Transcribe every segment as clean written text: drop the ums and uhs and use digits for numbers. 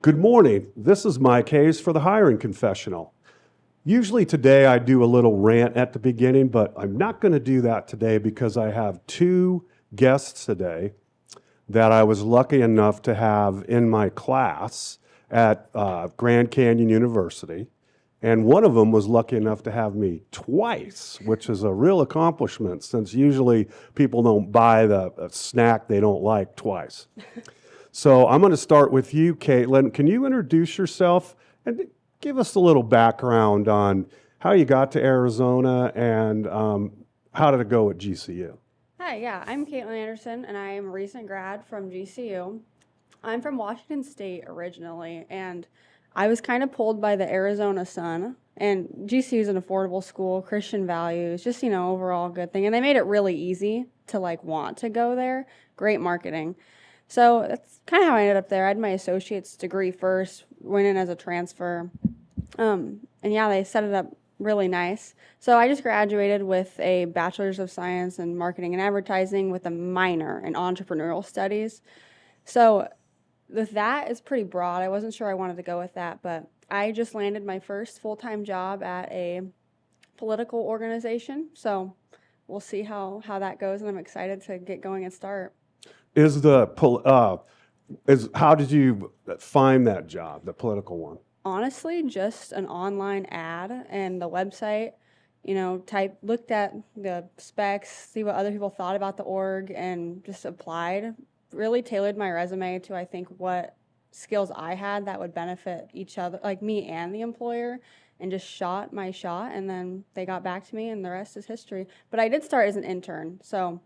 Good morning. This is Mike Hayes for the Hiring Confessional. Usually today I do a little rant at the beginning, but I'm not going to do that today because I have two guests today that I was lucky enough to have in my class at Grand Canyon University. And one of them was lucky enough to have me twice, which is a real accomplishment since usually people don't buy the snack they don't like twice. So I'm going to start with you, Kaitlyn. Can you introduce yourself and give us a little background on how you got to Arizona and how did it go at GCU? Hi, yeah, I'm Kaitlyn Anderson, and I am a recent grad from GCU. I'm from Washington State originally, and I was kind of pulled by the Arizona sun. And GCU is an affordable school, Christian values, just, overall good thing. And they made it really easy to, want to go there. Great marketing. So that's kind of how I ended up there. I had my associate's degree first, went in as a transfer. And yeah, they set it up really nice. So I just graduated with a bachelor's of science in marketing and advertising with a minor in entrepreneurial studies. So with that, it's pretty broad. I wasn't sure I wanted to go with that, but I just landed my first full-time job at a political organization. So we'll see how that goes, and I'm excited to get going and start. How did you find that job, the political one? Honestly, just an online ad and the website, looked at the specs, see what other people thought about the org, and just applied. Really tailored my resume to, I think, what skills I had that would benefit each other, like me and the employer, and just shot my shot, and then they got back to me, and the rest is history. But I did start as an intern, so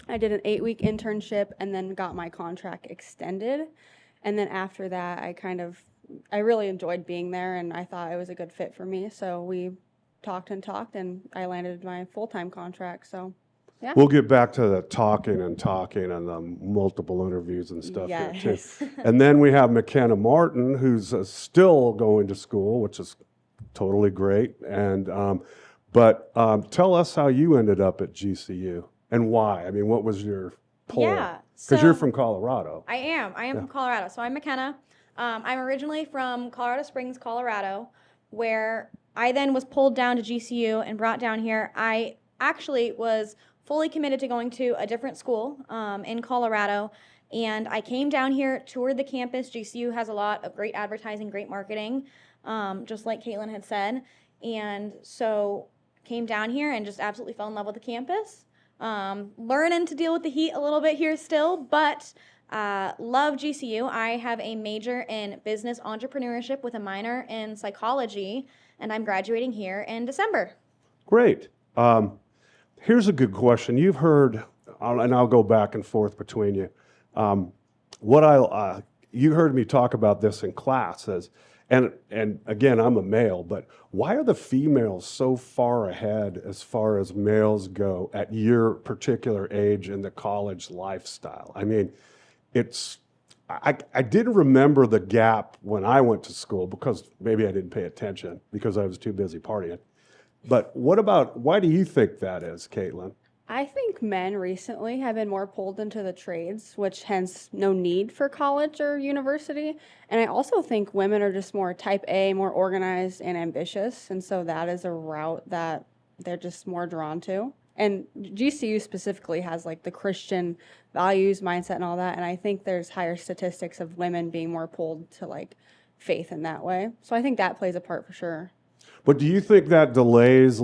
I did an 8-week internship and then got my contract extended. And then after that, I really enjoyed being there, and I thought it was a good fit for me. So we talked, and I landed my full-time contract. So, yeah. We'll get back to the talking and the multiple interviews and stuff here too. And then we have McKenna Martin, who's still going to school, which is totally great. And but tell us how you ended up at GCU and why. I mean, what was your pull? Yeah, because you're from Colorado. I am from Colorado. So I'm McKenna. I'm originally from Colorado Springs, Colorado, where I then was pulled down to GCU and brought down here. I actually was fully committed to going to a different school in Colorado, and I came down here, toured the campus. GCU has a lot of great advertising, great marketing, just like Kaitlyn had said, and so came down here and just absolutely fell in love with the campus. Learning to deal with the heat a little bit here still, but love GCU. I have a major in business entrepreneurship with a minor in psychology, and I'm graduating here in December. Great. Here's a good question. You've heard, and I'll go back and forth between you. You heard me talk about this in classes, and again, I'm a male, but why are the females so far ahead as far as males go at your particular age in the college lifestyle? I mean, I didn't remember the gap when I went to school because maybe I didn't pay attention because I was too busy partying. But why do you think that is, Kaitlyn? I think men recently have been more pulled into the trades, which hence no need for college or university. And I also think women are just more type A, more organized and ambitious. And so that is a route that they're just more drawn to. And GCU specifically has the Christian values, mindset, and all that. And I think there's higher statistics of women being more pulled to faith in that way. So I think that plays a part for sure. But do you think that delays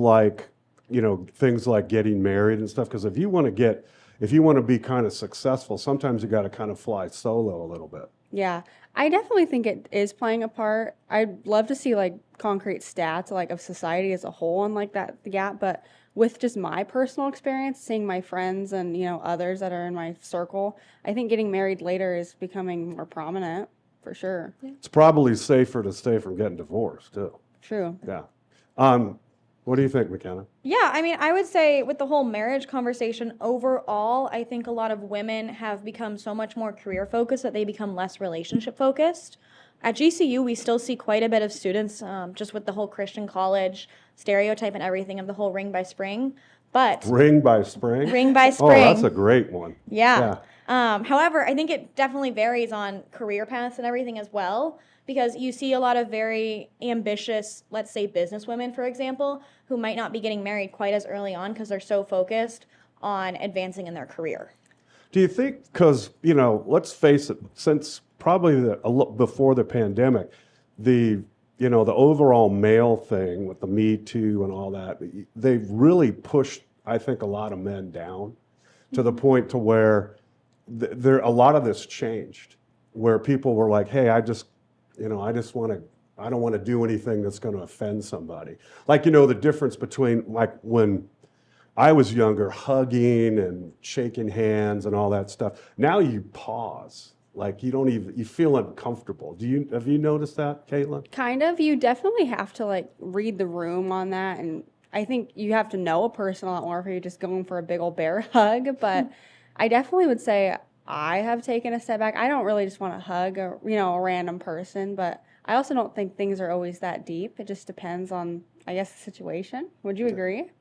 things like getting married and stuff? Because if you want to be kind of successful, sometimes you got to kind of fly solo a little bit. Yeah, I definitely think it is playing a part. I'd love to see concrete stats of society as a whole and the gap, but with just my personal experience, seeing my friends and others that are in my circle, I think getting married later is becoming more prominent for sure. Yeah. It's probably safer to stay from getting divorced too. True. Yeah. What do you think, McKenna? Yeah, I mean, I would say with the whole marriage conversation overall, I think a lot of women have become so much more career focused that they become less relationship focused. At GCU, we still see quite a bit of students just with the whole Christian college stereotype and everything of the whole ring by spring. But Ring by spring? Ring by Oh, spring. that's a great one. Yeah. However, I think it definitely varies on career paths and everything as well. because you see a lot of very ambitious, let's say business women, for example, who might not be getting married quite as early on because they're so focused on advancing in their career. Do you think, because, let's face it, since probably before the pandemic, the overall male thing with the Me Too and all that, they've really pushed, I think, a lot of men down to the point to where a lot of this changed, where people were like, hey, I don't want to do anything that's going to offend somebody. Like, the difference between like when I was younger, hugging and shaking hands and all that stuff. Now you pause. Like you feel uncomfortable. Have you noticed that, Kaitlyn? Kind of. You definitely have to like read the room on that, and I think you have to know a person a lot more if you're just going for a big old bear hug. But I definitely would say I have taken a step back. I don't really just want to hug a random person, but I also don't think things are always that deep. It just depends on, I guess, the situation. Would you agree?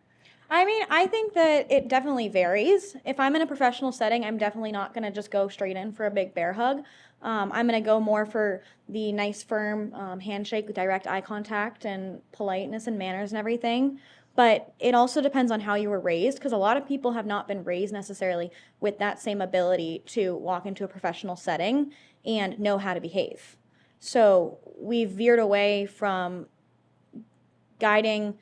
I mean, I think that it definitely varies. If I'm in a professional setting, I'm definitely not going to just go straight in for a big bear hug. I'm going to go more for the nice, firm handshake with direct eye contact and politeness and manners and everything. But it also depends on how you were raised, because a lot of people have not been raised necessarily with that same ability to walk into a professional setting and know how to behave. So we've veered away from guiding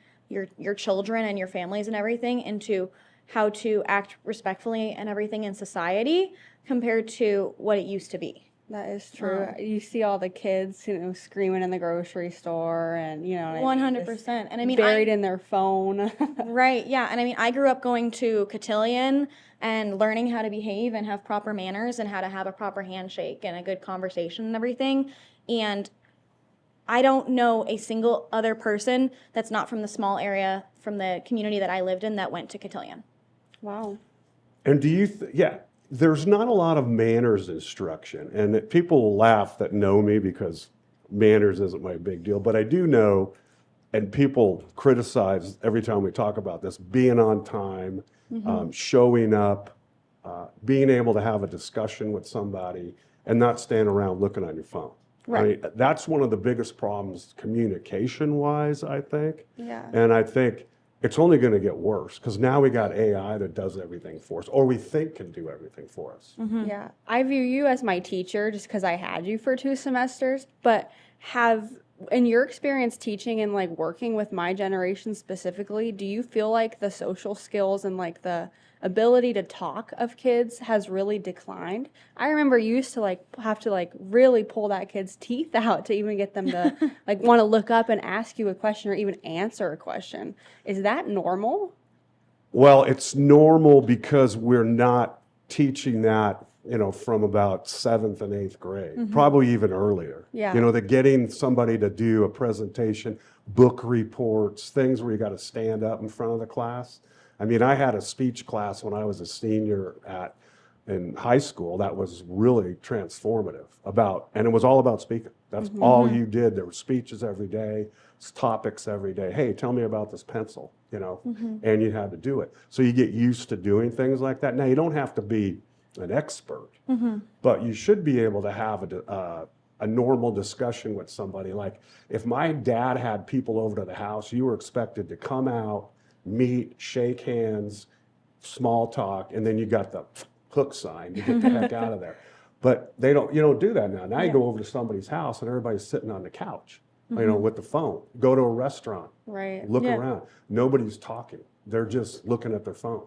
your children and your families and everything into how to act respectfully and everything in society compared to what it used to be. That is true. You see all the kids, screaming in the grocery store, and 100%. And I mean, buried in their phone. Right. Yeah. And I mean, I grew up going to cotillion and learning how to behave and have proper manners and how to have a proper handshake and a good conversation and everything. And I don't know a single other person that's not from the small area, from the community that I lived in, that went to cotillion. Wow. And do you, there's not a lot of manners instruction. And people will laugh that know me because manners isn't my big deal. But I do know, and people criticize every time we talk about this, being on time, showing up, being able to have a discussion with somebody and not stand around looking on your phone. Right. I mean, that's one of the biggest problems communication-wise, I think. Yeah. And I think it's only going to get worse because now we got AI that does everything for us, or we think can do everything for us. Yeah. I view you as my teacher just because I had you for 2 semesters, but in your experience teaching and like working with my generation specifically, do you feel like the social skills and like the ability to talk of kids has really declined? I remember you used to like have to like really pull that kid's teeth out to even get them to like want to look up and ask you a question or even answer a question. Is that normal? Well, it's normal because we're not teaching that, from about 7th and 8th grade, probably even earlier. Yeah. That getting somebody to do a presentation, book reports, things where you got to stand up in front of the class. I mean, I had a speech class when I was a senior in high school that was really transformative and it was all about speaking. That's all you did. There were speeches every day, topics every day. Hey, tell me about this pencil, and you had to do it. So you get used to doing things like that. Now, you don't have to be an expert, but you should be able to have a normal discussion with somebody. Like if my dad had people over to the house, you were expected to come out, meet, shake hands, small talk, and then you got the hook sign to get the heck out of there. But you don't do that now. Now you go over to somebody's house and everybody's sitting on the couch, with the phone. Go to a restaurant, Right. look around. Nobody's talking. They're just looking at their phone.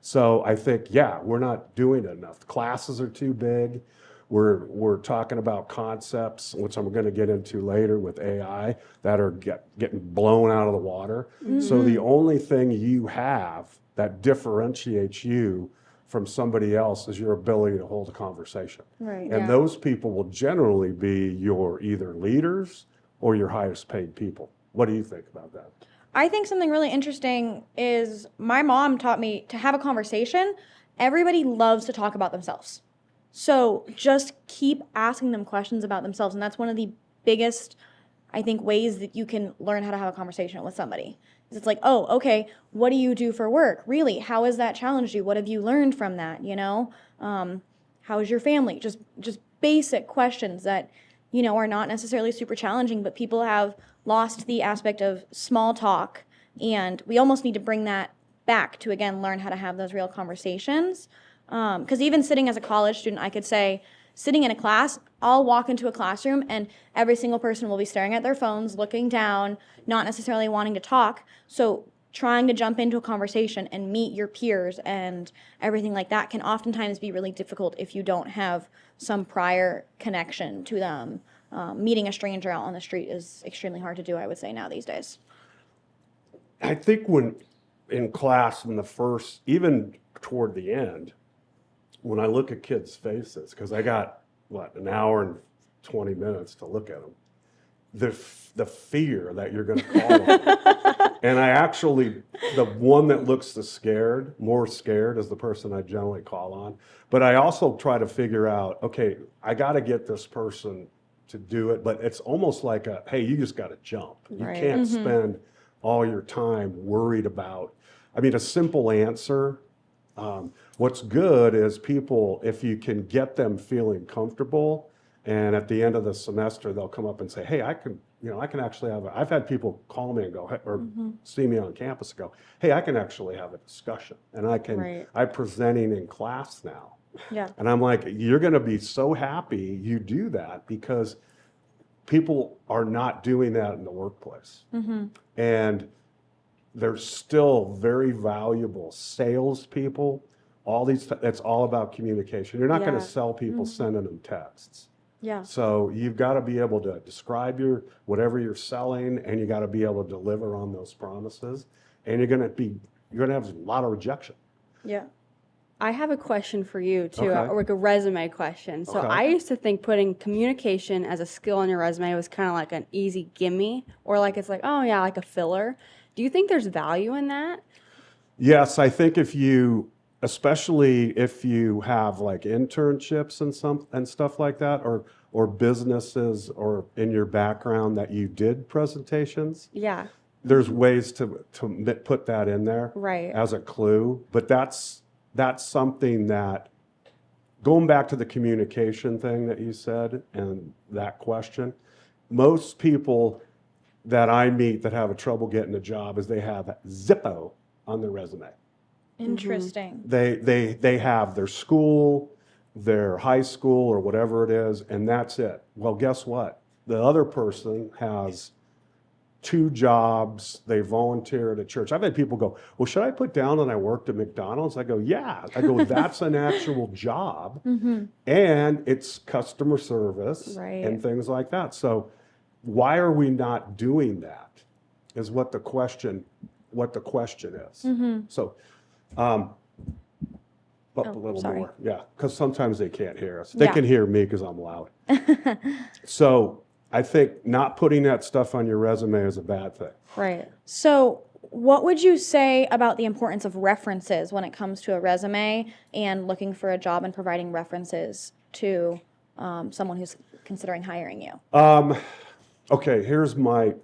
So I think, we're not doing it enough. The classes are too big. We're talking about concepts, which I'm going to get into later with AI, that are getting blown out of the water. So the only thing you have that differentiates you from somebody else is your ability to hold a conversation. Right. And those people will generally be your either leaders or your highest paid people. What do you think about that? I think something really interesting is my mom taught me to have a conversation. Everybody loves to talk about themselves. So just keep asking them questions about themselves. And that's one of the biggest, I think, ways that you can learn how to have a conversation with somebody. It's like, oh, okay, what do you do for work? Really, how has that challenged you? What have you learned from that? How is your family? Just basic questions that are not necessarily super challenging, but people have lost the aspect of small talk. And we almost need to bring that back to, again, learn how to have those real conversations. Because even sitting as a college student, I could say, sitting in a class, I'll walk into a classroom and every single person will be staring at their phones, looking down, not necessarily wanting to talk. So trying to jump into a conversation and meet your peers and everything like that can oftentimes be really difficult if you don't have some prior connection to them. Meeting a stranger out on the street is extremely hard to do, I would say, now these days. I think when in class in the first, even toward the end, when I look at kids' faces, because I got, an hour and 20 minutes to look at them, the fear that you're going to call them. And I actually, the one that looks more scared is the person I generally call on. But I also try to figure out, okay, I got to get this person to do it, but it's almost like hey, you just got to jump. You Right. can't spend all your time worried about, a simple answer. What's good is people, if you can get them feeling comfortable, and at the end of the semester, they'll come up and say, hey, I can actually I've had people call me and go, or see me on campus and go, hey, I can actually have a discussion. And Right. I'm presenting in class now. Yeah. And I'm like, you're going to be so happy you do that, because people are not doing that in the workplace. And there's still very valuable salespeople. It's all about communication. You're not going Yeah. to sell people sending them texts. Yeah. So you've got to be able to describe whatever you're selling, and you got to be able to deliver on those promises. And you're going to have a lot of rejection. Yeah. I have a question for you too, Okay. like a resume question. So Okay. I used to think putting communication as a skill on your resume was kind of like an easy gimme, or like it's like, oh yeah, like a filler. Do you think there's value in that? Yes, I think especially if you have like internships and stuff like that, or businesses, or in your background that you did presentations, Yeah. there's ways to put that in there Right. as a clue. But that's something that, going back to the communication thing that you said and that question, most people that I meet that have a trouble getting a job is they have Zippo on their resume. Interesting. They have their school, their high school, or whatever it is, and that's it. Well, guess what? The other person has 2 jobs, they volunteer at a church. I've had people go, well, should I put down that I worked at McDonald's? I go, yeah. I go, that's an actual job, and it's customer service Right. and things like that. So why are we not doing that is what the question is. So up a little sorry. more. Yeah, because sometimes they can't hear us. They Yeah. can hear me because I'm loud. So I think not putting that stuff on your resume is a bad thing. Right. So, what would you say about the importance of references when it comes to a resume and looking for a job and providing references to someone who's considering hiring you? Okay, here's my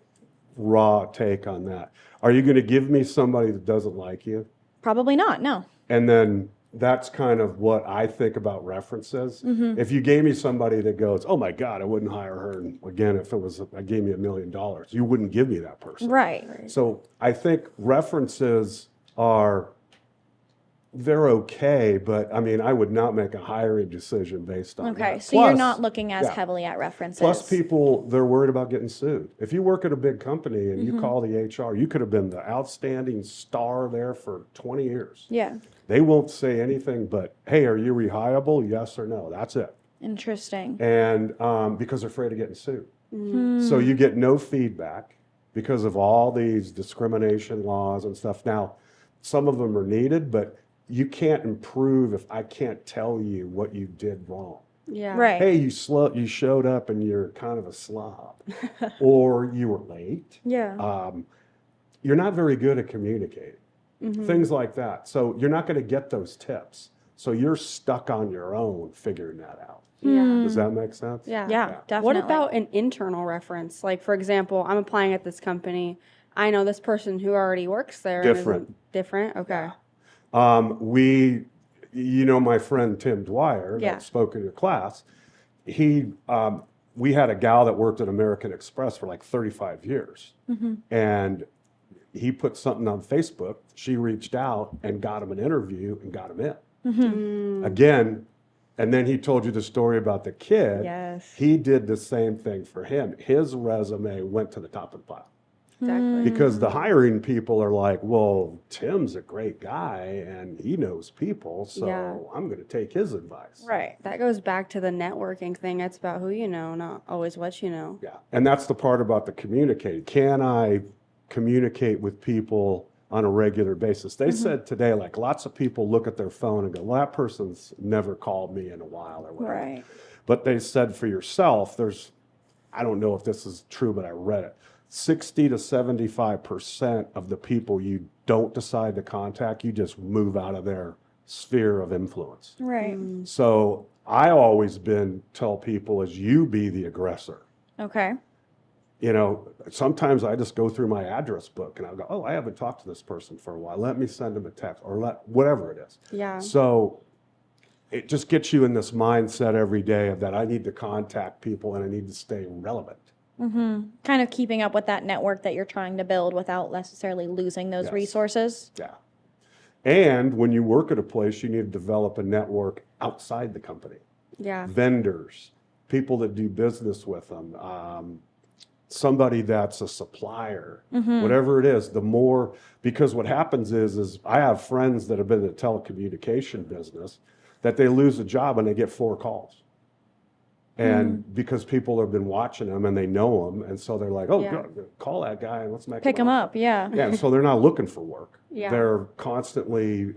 raw take on that. Are you going to give me somebody that doesn't like you? Probably not, no. And then that's kind of what I think about references. If you gave me somebody that goes, oh my God, I wouldn't hire her again if I gave me $1 million, you wouldn't give me that person. Right. So I think references they're okay, but I would not make a hiring decision based on Okay, that. so you're Plus- not looking as yeah. heavily at references. Plus, people, they're worried about getting sued. If you work at a big company and you call the HR, you could have been the outstanding star there for 20 years. Yeah, They won't say anything but, hey, are you rehireable? Yes or no. That's it. interesting. And because they're afraid of getting sued. So you get no feedback because of all these discrimination laws and stuff. Now, some of them are needed, but you can't improve if I can't tell you what you did wrong. Yeah. Right. Hey, you showed up and you're kind of a slob, or you were late. Yeah. You're not very good at communicating, things like that. So you're not going to get those tips. So you're stuck on your own figuring that out. Yeah. Does that make sense? Yeah. Yeah, definitely. What about an internal reference? Like, for example, I'm applying at this company. I know this person who already works there. and Different. isn't different. Okay. My friend Tim Dwyer Yeah. that spoke in your class, we had a gal that worked at American Express for like 35 years. And he put something on Facebook. She reached out and got him an interview and got him in. Again, and then he told you the story about the kid. Yes. He did the same thing for him. His resume went to the top of the pile. Exactly. Because the hiring people are like, well, Tim's a great guy and he knows people, so Yeah. I'm going to take his advice. Right. That goes back to the networking thing. It's about who you know, not always what you know. Yeah. And that's the part about the communicating. Can I communicate with people on a regular basis? They said today, like lots of people look at their phone and go, well, that person's never called me in a while or whatever. Right. But they said for yourself, there's, I don't know if this is true, but I read it. 60 to 75% of the people you don't decide to contact, you just move out of their sphere of influence. Right. So I always tell people is you be the aggressor. Okay. You know, sometimes I just go through my address book and I'll go, oh, I haven't talked to this person for a while. Let me send them a text or whatever it is. Yeah. So it just gets you in this mindset every day of that I need to contact people and I need to stay relevant. Kind of keeping up with that network that you're trying to build without necessarily losing those Yes. resources. Yeah. And when you work at a place, you need to develop a network outside the company. Yeah. Vendors, people that do business with them, somebody that's a supplier, whatever it is, the more, because what happens is I have friends that have been in the telecommunication business that they lose a job and they get 4 calls. And because people have been watching them and they know them, and so they're like, oh, Yeah. call that guy and let's make Pick them offer. up. Yeah. Yeah, so they're not looking for work. Yeah. They're constantly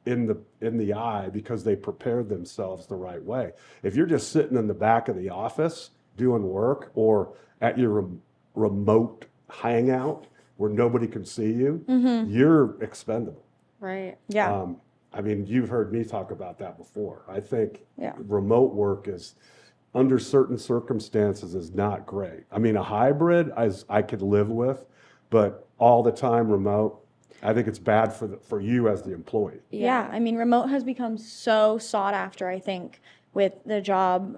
in the eye because they prepared themselves the right way. If you're just sitting in the back of the office doing work or at your remote hangout where nobody can see you, you're expendable. Right. Yeah. I mean, you've heard me talk about that before. I think Yeah. remote work is, under certain circumstances, is not great. I mean, a hybrid I could live with, but all the time remote, I think it's bad for you as the employee. Yeah, I mean, remote has become so sought after, I think, with job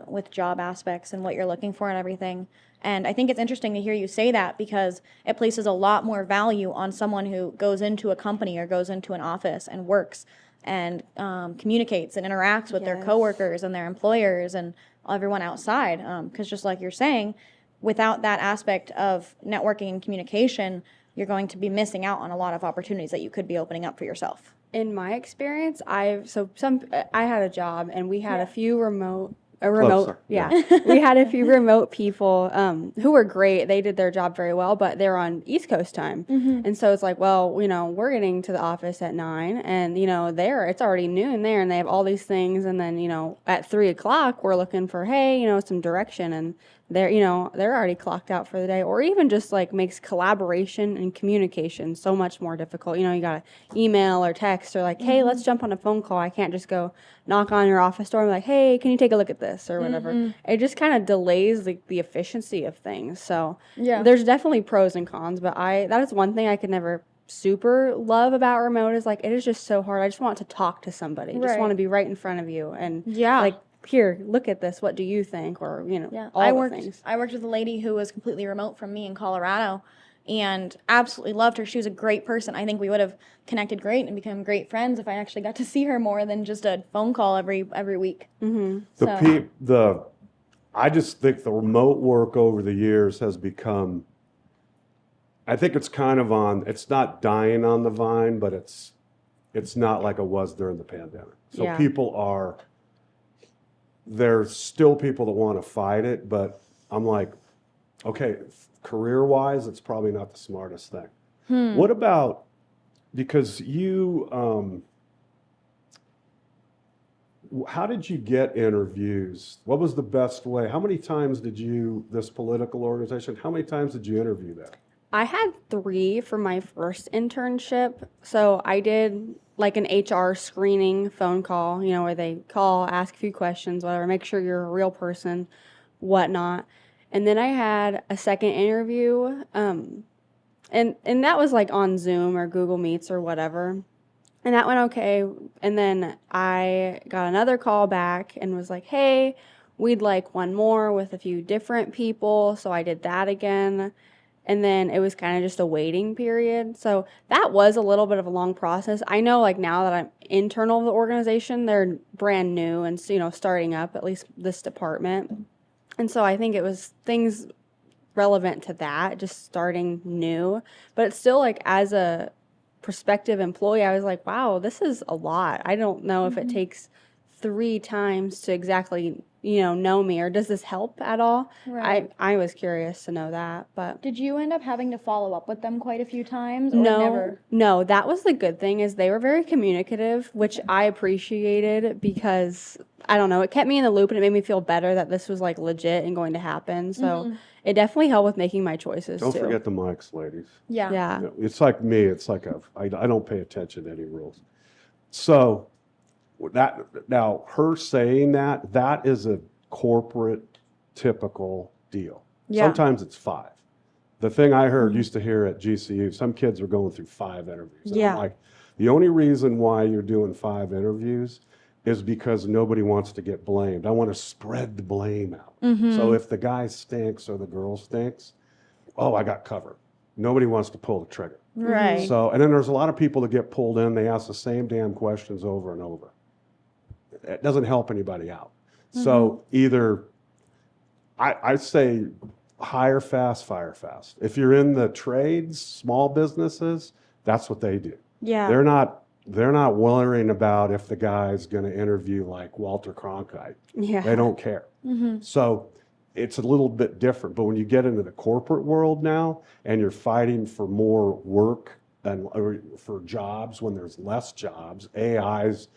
aspects and what you're looking for and everything. And I think it's interesting to hear you say that because it places a lot more value on someone who goes into a company or goes into an office and works and communicates and interacts with their Yes. coworkers and their employers and everyone outside. Because just like you're saying, without that aspect of networking and communication, you're going to be missing out on a lot of opportunities that you could be opening up for yourself. In my experience, I had a job and we had a few remote Closer. we had a few remote people who were great. They did their job very well, but they're on East Coast time. And so it's like, well, you know, we're getting to the office at 9 and, you know, it's already noon there and they have all these things. And then, you know, at 3:00, we're looking for, hey, you know, some direction. And they're already clocked out for the day, or even just like makes collaboration and communication so much more difficult. You know, you got to email or text or like, hey, let's jump on a phone call. I can't just go knock on your office door and be like, hey, can you take a look at this or whatever. It just kind of delays the efficiency of things. So Yeah. there's definitely pros and cons, but that is one thing I could never super love about remote is like, it is just so hard. I just want to talk to somebody. Just Right. want to be right in front of you and Yeah. like, here, look at this. What do you think? Or, you know, Yeah, all I the worked. things. I worked with a lady who was completely remote from me in Colorado, and absolutely loved her. She was a great person. I think we would have connected great and become great friends if I actually got to see her more than just a phone call every week. I just think the remote work over the years has become, I think it's kind of it's not dying on the vine, but it's not like it was during the pandemic. So Yeah. there's still people that want to fight it, but I'm like, okay, career-wise, it's probably not the smartest thing. What about, because you, how did you get interviews? What was the best way? How many times this political organization, how many times did you interview them? I had 3 for my first internship. So I did like an HR screening phone call, you know, where they call, ask a few questions, whatever, make sure you're a real person, whatnot. And then I had a second interview, and that was like on Zoom or Google Meets or whatever. And that went okay. And then I got another call back and was like, hey, we'd like one more with a few different people. So I did that again. And then it was kind of just a waiting period. So that was a little bit of a long process. I know like now that I'm internal of the organization, they're brand new and, starting up, at least this department. And so I think it was things relevant to that, just starting new. But it's still like as a prospective employee, I was like, wow, this is a lot. I don't know if it takes 3 times to exactly, know me, or does this help at all? Right. I was curious to know that, but Did you end up having to follow up with them quite a few times, or never? no, that was the good thing is they were very communicative, which I appreciated because I don't know, it kept me in the loop and it made me feel better that this was like legit and going to happen. So it definitely helped with making my choices Don't too. forget the mics, ladies. Yeah. Yeah. You know, it's like me. It's like I don't pay attention to any rules. So now her saying that is a corporate typical deal. Yeah. Sometimes it's 5. The thing I used to hear at GCU, some kids are going through 5 interviews. And Yeah. I'm like, the only reason why you're doing 5 interviews is because nobody wants to get blamed. I want to spread the blame out. So if the guy stinks or the girl stinks, I got covered. Nobody wants to pull the trigger. Right. So, and then there's a lot of people that get pulled in, they ask the same damn questions over and over. It doesn't help anybody out. So either, I say hire fast, fire fast. If you're in the trades, small businesses, that's what they do. Yeah. They're not worrying about if the guy's going to interview like Walter Cronkite. Yeah. They don't care. So it's a little bit different. But when you get into the corporate world now and you're fighting for more work or for jobs when there's less jobs, AI's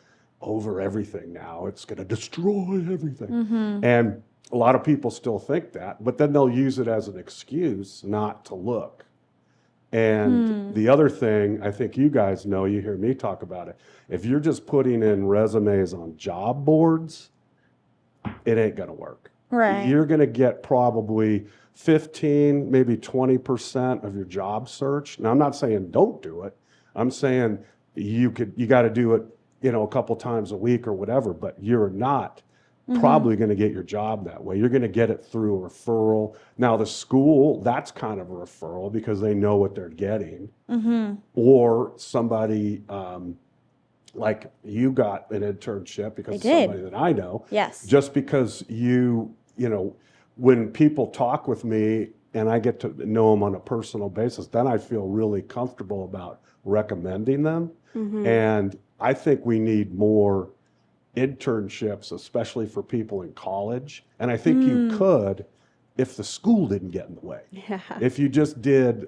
over everything now. It's going to destroy everything. And a lot of people still think that, but then they'll use it as an excuse not to look. And the other thing, I think you guys know, you hear me talk about it, if you're just putting in resumes on job boards, it ain't going to work. Right. You're going to get probably 15, maybe 20% of your job search. Now, I'm not saying don't do it. I'm saying you got to do it, a couple times a week or whatever, but you're not probably going to get your job that way. You're going to get it through a referral. Now, the school, that's kind of a referral because they know what they're getting. Or somebody, like you got an internship because of somebody that I know. Yes. Just because when people talk with me and I get to know them on a personal basis, then I feel really comfortable about recommending them. And I think we need more internships, especially for people in college. And I think you could if the school didn't get in the way. Yeah. If you just did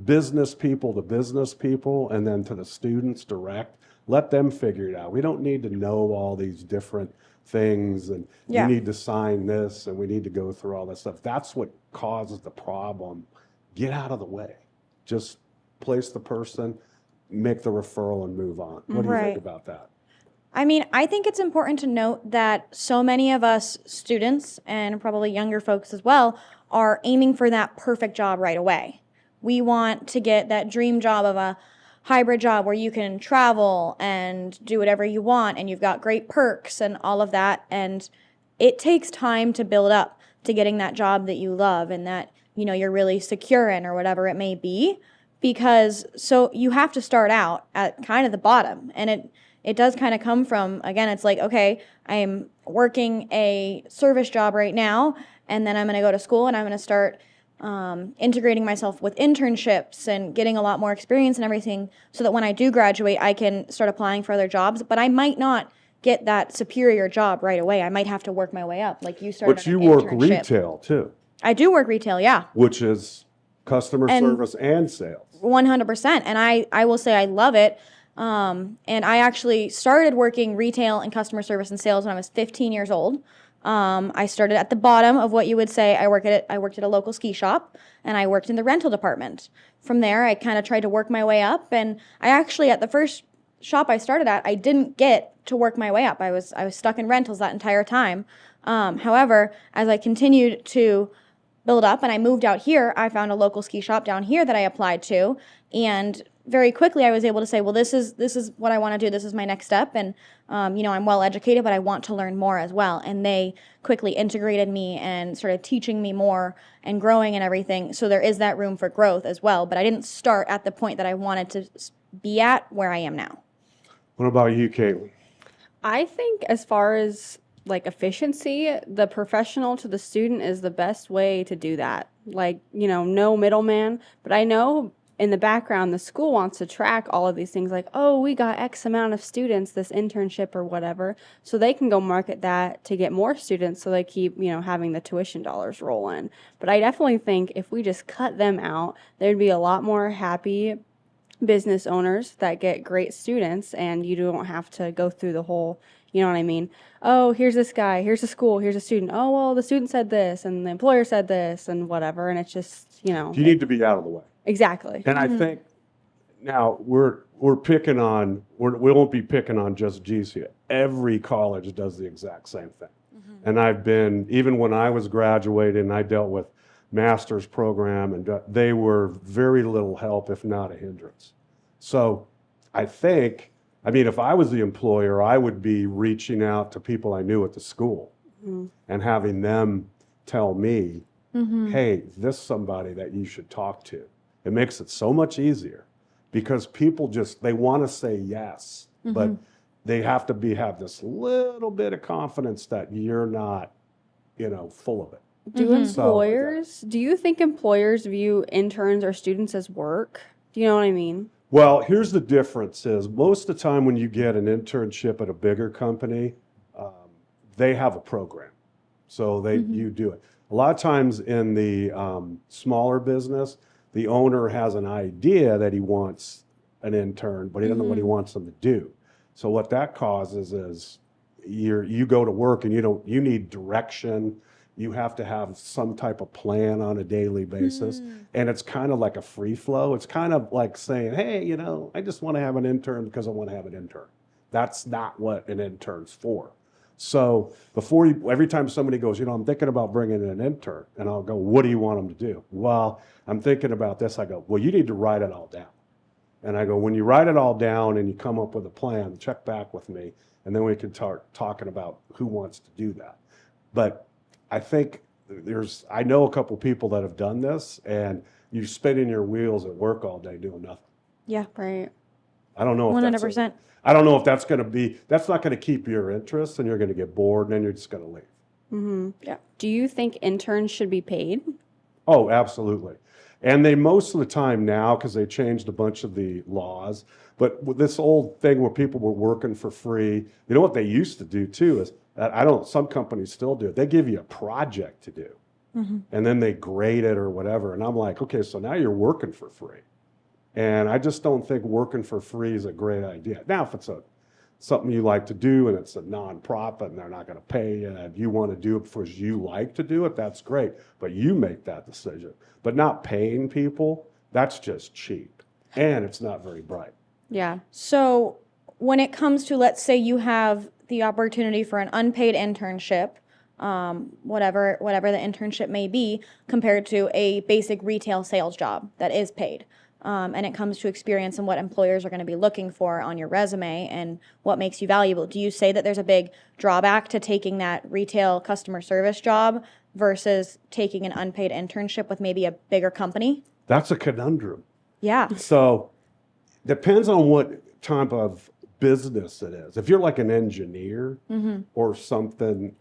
business people to business people and then to the students direct, let them figure it out. We don't need to know all these different things and you need to sign this and we need to go through all that stuff. That's what causes the problem. Get out of the way. Just place the person, make the referral and move on. What do you think about that? I mean, I think it's important to note that so many of us students, and probably younger folks as well, are aiming for that perfect job right away. We want to get that dream job of a hybrid job where you can travel and do whatever you want and you've got great perks and all of that. And it takes time to build up to getting that job that you love and that, you're really secure in or whatever it may be. Because so you have to start out at kind of the bottom. And it does kind of come from, again, it's like, okay, I'm working a service job right now, and then I'm going to go to school and I'm going to start integrating myself with internships and getting a lot more experience and everything so that when I do graduate, I can start applying for other jobs. But I might not get that superior job right away. I might have to work my way up. Like you started But you an work internship. retail too. I do work retail, yeah. Which is customer service and sales. 100%. And I will say I love it. And I actually started working retail and customer service and sales when I was 15 years old. I started at the bottom of what you would say. I worked at a local ski shop and I worked in the rental department. From there, I kind of tried to work my way up. And I actually, at the first shop I started at, I didn't get to work my way up. I was stuck in rentals that entire time. However, as I continued to build up and I moved out here, I found a local ski shop down here that I applied to. And very quickly I was able to say, well, this is what I want to do. This is my next step. And, I'm well educated, but I want to learn more as well. And they quickly integrated me and started teaching me more and growing and everything. So there is that room for growth as well. But I didn't start at the point that I wanted to be at where I am now. What about you, Kaitlyn? I think as far as like efficiency, the professional to the student is the best way to do that. Like, no middleman. But I know in the background, the school wants to track all of these things like, oh, we got X amount of students, this internship or whatever. So they can go market that to get more students so they keep, having the tuition dollars roll in. But I definitely think if we just cut them out, there'd be a lot more happy business owners that get great students, and you don't have to go through the whole, you know what I mean? Oh, here's this guy, here's a school, here's a student. Oh, well, the student said this and the employer said this and whatever. And it's just, You need to be out of the way. Exactly. And I think now we won't be picking on just GCU. Every college does the exact same thing. And even when I was graduating, I dealt with master's program, and they were very little help, if not a hindrance. So I think, if I was the employer, I would be reaching out to people I knew at the school and having them tell me, hey, this is somebody that you should talk to. It makes it so much easier because people they want to say yes, but they have to have this little bit of confidence that you're not, full of it. Do you think employers view interns or students as work? Do you know what I mean? Well, here's the difference is most of the time when you get an internship at a bigger company, they have a program. So you do it. A lot of times in the smaller business, the owner has an idea that he wants an intern, but he doesn't know what he wants them to do. So what that causes is you go to work and you need direction. You have to have some type of plan on a daily basis. And it's kind of like a free flow. It's kind of like saying, hey, I just want to have an intern because I want to have an intern. That's not what an intern's for. So every time somebody goes, I'm thinking about bringing in an intern, and I'll go, what do you want them to do? Well, I'm thinking about this. I go, well, you need to write it all down. And I go, when you write it all down and you come up with a plan, check back with me, and then we can start talking about who wants to do that. But I think I know a couple people that have done this, and you're spinning your wheels at work all day doing nothing. Yeah. Right. I don't know if 100%. I don't know if that's not going to keep your interest, and you're going to get bored, and then you're just going to leave. Yeah. Do you think interns should be paid? Oh, absolutely. And they most of the time now, because they changed a bunch of the laws, but with this old thing where people were working for free, what they used to do too is, some companies still do it. They give you a project to do, and then they grade it or whatever. And I'm like, okay, so now you're working for free. And I just don't think working for free is a great idea. Now, if it's something you like to do and it's a nonprofit and they're not going to pay you and you want to do it because you like to do it, that's great. But you make that decision. But not paying people, that's just cheap. And it's not very bright. Yeah. So when it comes to, let's say you have the opportunity for an unpaid internship, whatever the internship may be, compared to a basic retail sales job that is paid. And it comes to experience and what employers are going to be looking for on your resume and what makes you valuable. Do you say that there's a big drawback to taking that retail customer service job versus taking an unpaid internship with maybe a bigger company? That's a conundrum. Yeah. So depends on what type of business it is. If you're like an engineer or something,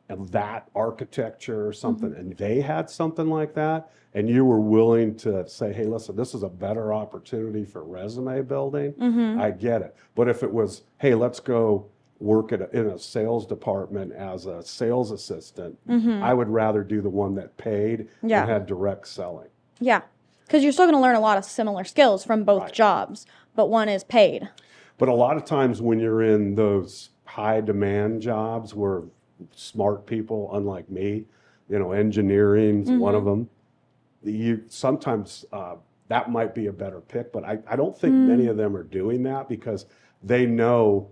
and that architecture or something, and they had something like that, and you were willing to say, hey, listen, this is a better opportunity for resume building, I get it. But if it was, hey, let's go work in a sales department as a sales assistant, I would rather do the one that paid and had direct selling. Yeah, because you're still going to learn a lot of similar skills from both jobs, but one is paid. But a lot of times when you're in those high demand jobs where smart people, unlike me, engineering's one of them, sometimes that might be a better pick, but I don't think many of them are doing that because they know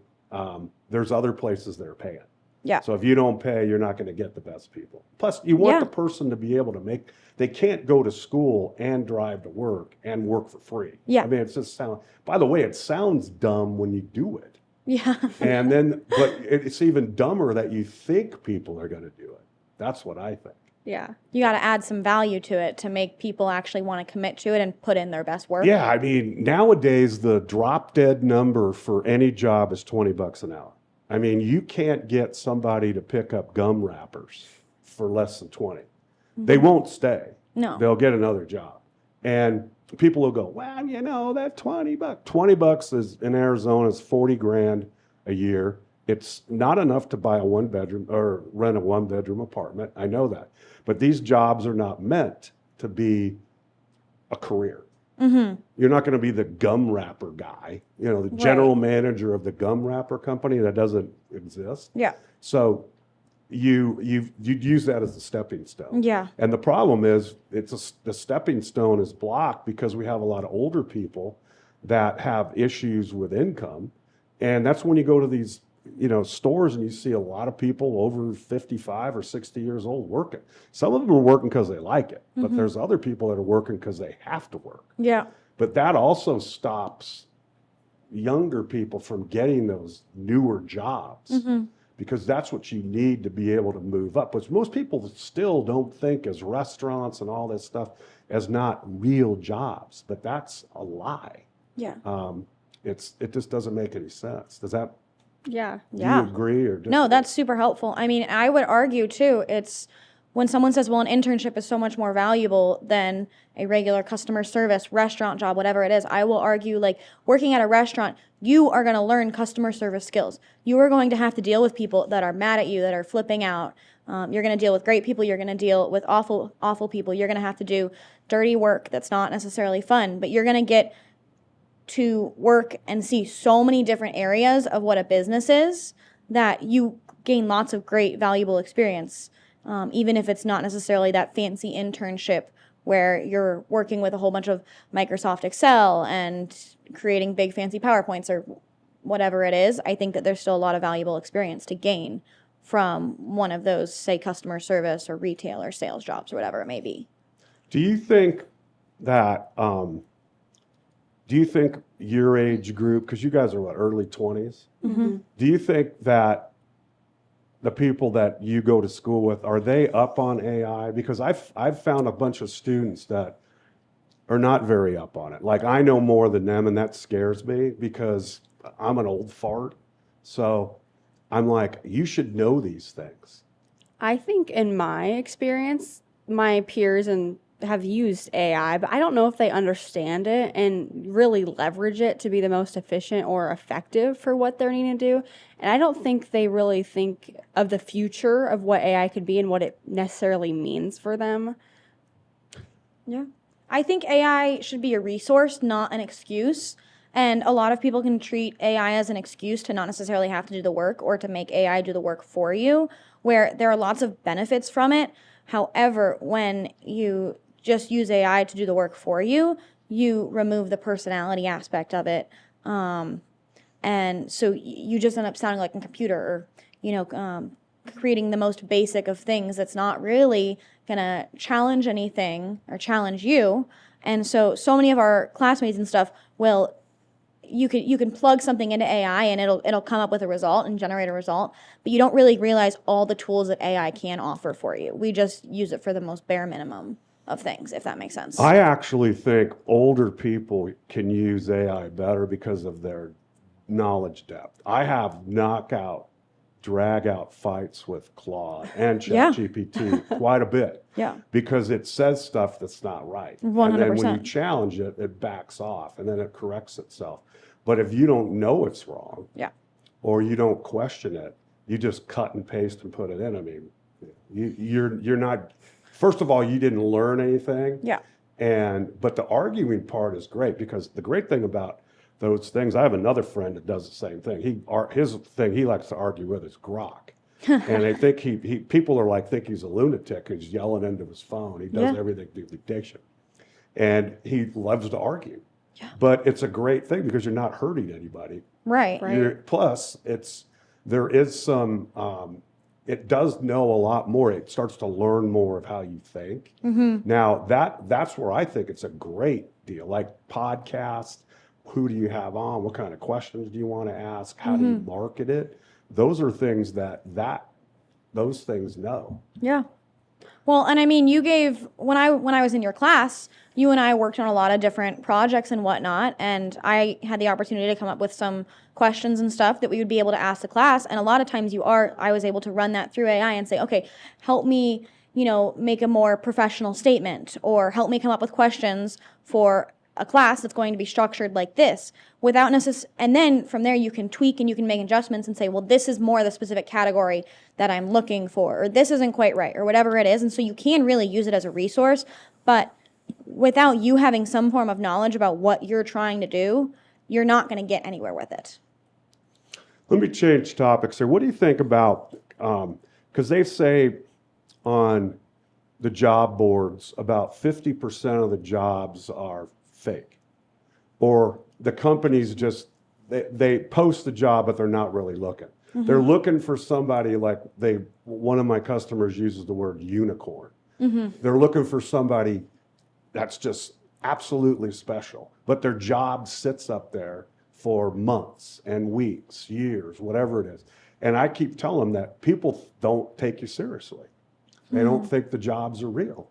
there's other places they're paying. Yeah. So if you don't pay, you're not going to get the best people. Plus, you want Yeah. the person to be able to make, they can't go to school and drive to work and work for free. Yeah. I mean, it's just by the way, it sounds dumb when you do it. Yeah. And then, but it's even dumber that you think people are going to do it. That's what I think. Yeah. You got to add some value to it to make people actually want to commit to it and put in their best work. Yeah, I mean, nowadays the drop dead number for any job is $20 an hour. I mean, you can't get somebody to pick up gum wrappers for less than 20. They won't stay. No. They'll get another job. And people will go, well, you know, that $20. $20 is in Arizona is 40 grand a year. It's not enough to buy a one bedroom or rent a one bedroom apartment. I know that. But these jobs are not meant to be a career. Mm-hmm. You're not going to be the gum wrapper guy, you know, the general manager of the gum wrapper company that doesn't exist. Yeah. So you'd use that as a stepping stone. Yeah. And the problem is the stepping stone is blocked because we have a lot of older people that have issues with income. And that's when you go to these, you know, stores and you see a lot of people over 55 or 60 years old working. Some of them are working because they like it, but there's other people that are working because they have to work. Yeah. But that also stops younger people from getting those newer jobs because that's what you need to be able to move up. Which most people still don't think as restaurants and all this stuff as not real jobs, but that's a lie. Yeah. It just doesn't make any sense. Does that? Yeah. Do Yeah. you agree or disagree? No, that's super helpful. I mean, I would argue too, it's when someone says, well, an internship is so much more valuable than a regular customer service, restaurant job, whatever it is, I will argue like working at a restaurant, you are going to learn customer service skills. You are going to have to deal with people that are mad at you, that are flipping out. You're going to deal with great people. You're going to deal with awful, awful people. You're going to have to do dirty work that's not necessarily fun, but you're going to get to work and see so many different areas of what a business is that you gain lots of great, valuable experience, even if it's not necessarily that fancy internship where you're working with a whole bunch of Microsoft Excel and creating big fancy PowerPoints or whatever it is. I think that there's still a lot of valuable experience to gain from one of those, say, customer service or retail or sales jobs or whatever it may be. Do you think that, do you think your age group, because you guys are what, early 20s? Mm-hmm. Do you think that the people that you go to school with, are they up on AI? Because I've found a bunch of students that are not very up on it. Like I know more than them and that scares me because I'm an old fart. So I'm like, you should know these things. I think in my experience, my peers have used AI, but I don't know if they understand it and really leverage it to be the most efficient or effective for what they're needing to do. And I don't think they really think of the future of what AI could be and what it necessarily means for them. Yeah. I think AI should be a resource, not an excuse. And a lot of people can treat AI as an excuse to not necessarily have to do the work or to make AI do the work for you, where there are lots of benefits from it. However, when you just use AI to do the work for you, you remove the personality aspect of it. And so you just end up sounding like a computer or, creating the most basic of things that's not really going to challenge anything or challenge you. And so many of our classmates and stuff will, you can plug something into AI and it'll come up with a result and generate a result, but you don't really realize all the tools that AI can offer for you. We just use it for the most bare minimum of things, if that makes sense. I actually think older people can use AI better because of their knowledge depth. I have knockout, drag out fights with Claude and Yeah. ChatGPT quite a bit. Yeah. Because it says stuff that's not right. And then when you 100%. challenge it, it backs off and then it corrects itself. But if you don't know it's wrong, Yeah. or you don't question it, you just cut and paste and put it in. I mean, you're not. First of all, you didn't learn anything. Yeah. But the arguing part is great because the great thing about those things, I have another friend that does the same thing. His thing he likes to argue with is grok. And I think people are think he's a lunatic who's yelling into his phone. He does Yeah. everything through dictation. And he loves to argue. Yeah. But it's a great thing because you're not hurting anybody. Right. Right. Plus, there is some it does know a lot more. It starts to learn more of how you think. Now that's where I think it's a great deal. Like podcast, who do you have on? What kind of questions do you want to ask? How do you market it? Those are things those things know. Yeah. Well, and I mean, you gave when I was in your class, you and I worked on a lot of different projects and whatnot, and I had the opportunity to come up with some questions and stuff that we would be able to ask the class. And a lot of times, I was able to run that through AI and say, okay, help me, make a more professional statement, or help me come up with questions for a class that's going to be structured like this, without and then from there you can tweak and you can make adjustments and say, well, this is more the specific category that I'm looking for, or this isn't quite right, or whatever it is. And so you can really use it as a resource, but without you having some form of knowledge about what you're trying to do, you're not going to get anywhere with it. Let me change topics here. What do you think about, because they say on the job boards about 50% of the jobs are fake, or the companies just, they post the job, but they're not really looking. They're looking for somebody like one of my customers uses the word unicorn. They're looking for somebody that's just absolutely special, but their job sits up there for months and weeks, years, whatever it is. And I keep telling them that people don't take you seriously. They don't think the jobs are real.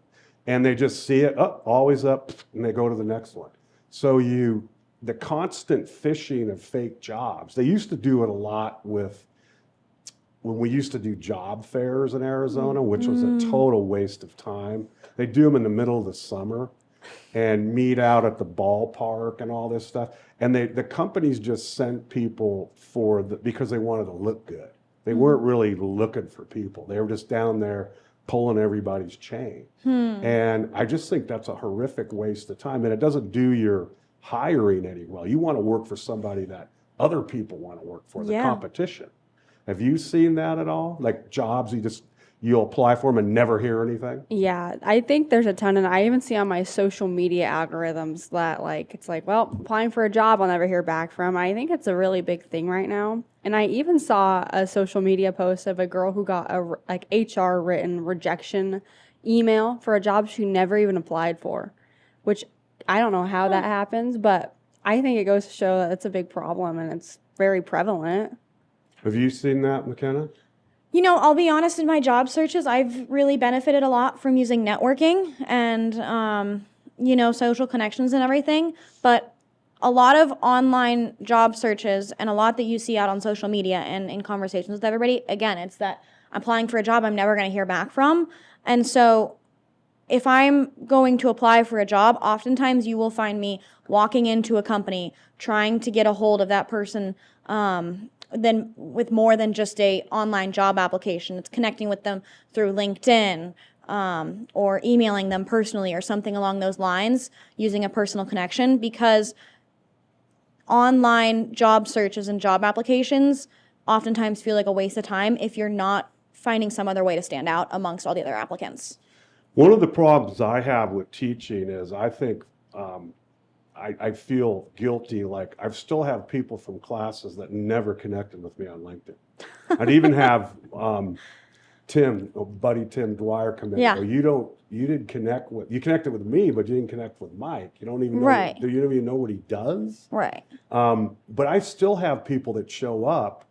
And they just see it up, always up, and they go to the next one. So the constant phishing of fake jobs, they used to do it a lot when we used to do job fairs in Arizona, which was a total waste of time. They do them in the middle of the summer and meet out at the ballpark and all this stuff. And the companies just sent people because they wanted to look good. They weren't really looking for people. They were just down there pulling everybody's chain. And I just think that's a horrific waste of time. And it doesn't do your hiring any well. You want to work for somebody that other people want to work for, the competition. Have you seen that at all? Like jobs, you'll apply for them and never hear anything? Yeah, I think there's a ton, and I even see on my social media algorithms that it's like, well, applying for a job I'll never hear back from. I think it's a really big thing right now. And I even saw a social media post of a girl who got a HR written rejection email for a job she never even applied for, which I don't know how that happens, but I think it goes to show that it's a big problem and it's very prevalent. Have you seen that, McKenna? I'll be honest, in my job searches, I've really benefited a lot from using networking and, social connections and everything. But a lot of online job searches and a lot that you see out on social media and in conversations with everybody, again, it's that applying for a job I'm never going to hear back from. And so if I'm going to apply for a job, oftentimes you will find me walking into a company trying to get a hold of that person, then with more than just a online job application. It's connecting with them through LinkedIn, or emailing them personally or something along those lines, using a personal connection, because online job searches and job applications oftentimes feel like a waste of time if you're not finding some other way to stand out amongst all the other applicants. One of the problems I have with teaching is I think I feel guilty. Like I still have people from classes that never connected with me on LinkedIn. I'd even have Tim Dwyer come in. Yeah. You connected with me, but you didn't connect with Mike. You don't even know. Right. You don't even know what he does. Right. But I still have people that show up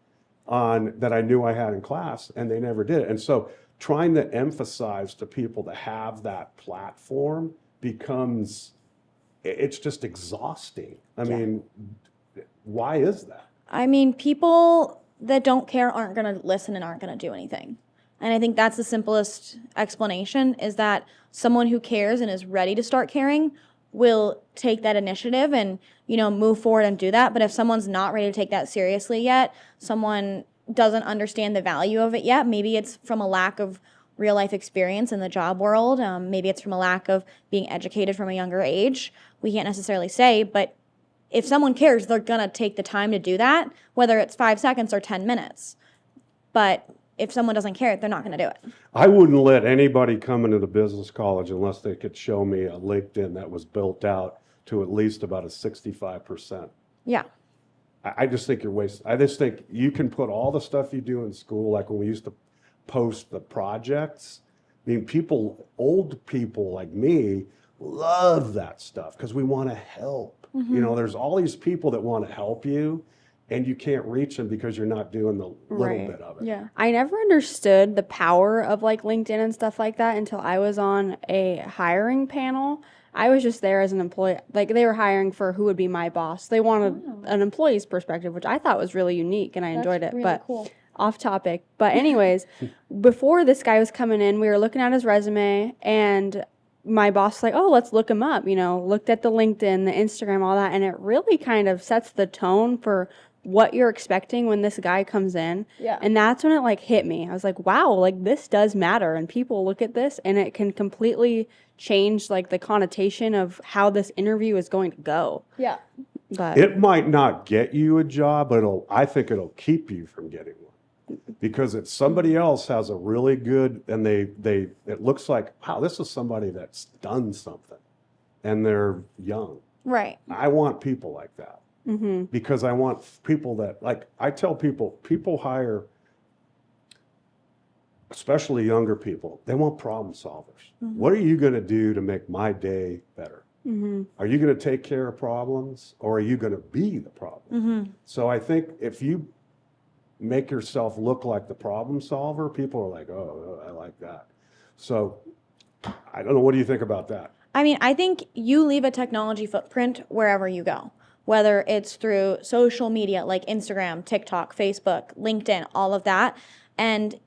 that I knew I had in class, and they never did it. And so trying to emphasize to people to have that platform it's just exhausting. I mean, why is that? I mean, people that don't care aren't going to listen and aren't going to do anything. And I think that's the simplest explanation, is that someone who cares and is ready to start caring will take that initiative and, move forward and do that. But if someone's not ready to take that seriously yet, someone doesn't understand the value of it yet, maybe it's from a lack of real life experience in the job world. Maybe it's from a lack of being educated from a younger age. We can't necessarily say, but if someone cares, they're going to take the time to do that, whether it's 5 seconds or 10 minutes. But if someone doesn't care, they're not going to do it. I wouldn't let anybody come into the business college unless they could show me a LinkedIn that was built out to at least about a 65%. Yeah. I just think you're wasting. I just think you can put all the stuff you do in school, like when we used to post the projects. I mean, old people like me love that stuff because we want to help. You know, there's all these people that want to help you, and you can't reach them because you're not doing the little Right. bit of it. Yeah. I never understood the power of like LinkedIn and stuff like that until I was on a hiring panel. I was just there as an employee. Like they were hiring for who would be my boss. They wanted an employee's perspective, which I thought was really unique and I enjoyed it. really But cool. off topic. But anyways, before this guy was coming in, we were looking at his resume and my boss was like, oh, let's look him up, looked at the LinkedIn, the Instagram, all that. And it really kind of sets the tone for what you're expecting when this guy comes in. Yeah. And that's when it like hit me. I was like, wow, like this does matter. And people look at this and it can completely change like the connotation of how this interview is going to go. Yeah. But It might not get you a job, but I think it'll keep you from getting one. Because if somebody else has a really good, and it looks like, wow, this is somebody that's done something and they're young. Right. I want people like that. Because I want people that, like, I tell people hire, especially younger people, they want problem solvers. What are you going to do to make my day better? Are you going to take care of problems, or are you going to be the problem? So I think if you make yourself look like the problem solver, people are like, oh, I like that. So I don't know. What do you think about that? I mean, I think you leave a technology footprint wherever you go, whether it's through social media like Instagram, TikTok, Facebook, LinkedIn, all of that. And